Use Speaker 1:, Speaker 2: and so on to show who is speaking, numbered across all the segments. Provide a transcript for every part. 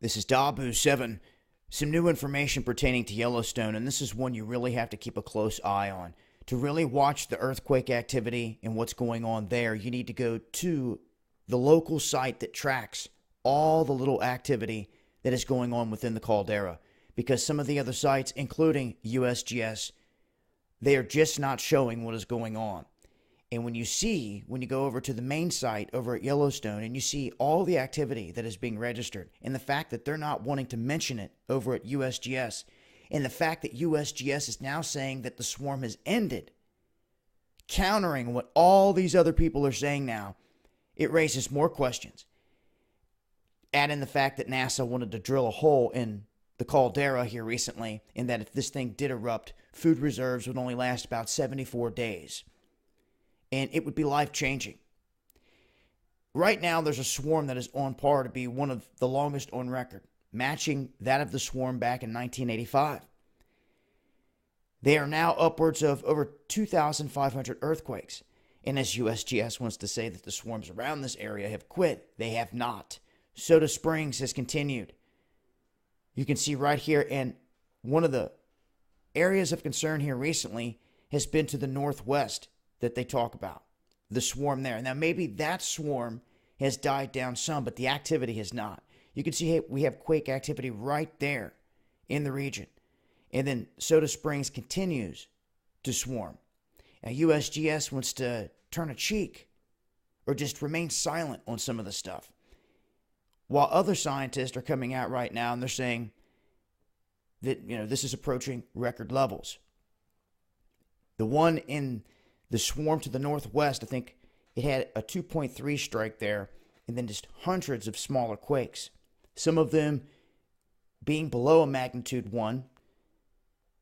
Speaker 1: This is Dabu7. Some new information pertaining to Yellowstone, and this is one you really have to keep a close eye on. To really watch the earthquake activity and what's going on there, you need to go to the local site that tracks all the little activity that is going on within the caldera. Because some of the other sites, including USGS, they are just not showing what is going on. And when you go over to the main site over at Yellowstone and you see all the activity that is being registered and the fact that they're not wanting to mention it over at USGS and the fact that USGS is now saying that the swarm has ended, countering what all these other people are saying now, it raises more questions. Add in the fact that NASA wanted to drill a hole in the caldera here recently, and that if this thing did erupt, food reserves would only last about 74 days. And it would be life-changing. Right now, there's a swarm that is on par to be one of the longest on record, matching that of the swarm back in 1985. They are now upwards of over 2,500 earthquakes. And as USGS wants to say that the swarms around this area have quit, they have not. Soda Springs has continued. You can see right here, and one of the areas of concern here recently has been to the northwest that they talk about, the swarm there. Now, maybe that swarm has died down some, but the activity has not. You can see, hey, we have quake activity right there in the region. And then Soda Springs continues to swarm. Now, USGS wants to turn a cheek or just remain silent on some of the stuff, while other scientists are coming out right now and they're saying that, this is approaching record levels. The one in the swarm to the northwest, I think it had a 2.3 strike there, and then just hundreds of smaller quakes. Some of them being below a magnitude 1,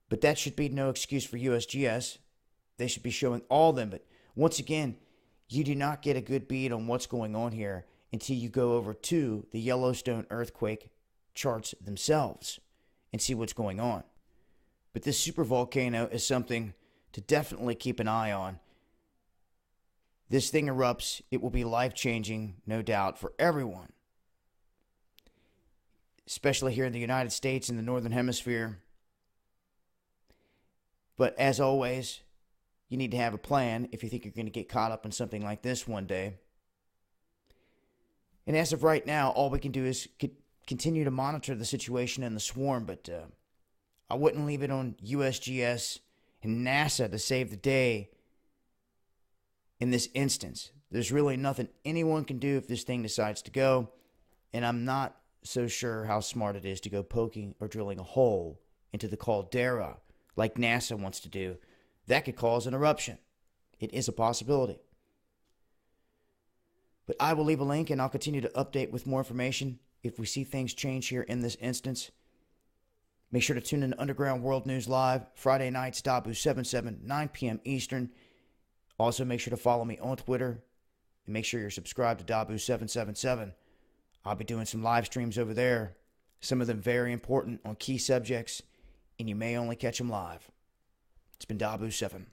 Speaker 1: but that should be no excuse for USGS. They should be showing all of them. But once again, you do not get a good bead on what's going on here until you go over to the Yellowstone earthquake charts themselves and see what's going on. But this supervolcano is something to definitely keep an eye on. This thing erupts, it will be life-changing, no doubt, for everyone, especially here in the United States in the Northern Hemisphere. But as always, you need to have a plan if you think you're going to get caught up in something like this one day. And as of right now, all we can do is continue to monitor the situation in the swarm, but I wouldn't leave it on USGS and NASA to save the day in this instance. There's really nothing anyone can do if this thing decides to go, and I'm not so sure how smart it is to go poking or drilling a hole into the caldera like NASA wants to do. That could cause an eruption. It is a possibility. But I will leave a link, and I'll continue to update with more information if we see things change here in this instance. Make sure to tune in to Underground World News Live, Friday nights, Dabu77, 9 p.m. Eastern. Also, make sure to follow me on Twitter, and make sure you're subscribed to Dabu777. I'll be doing some live streams over there, some of them very important on key subjects, and you may only catch them live. It's been Dabu7.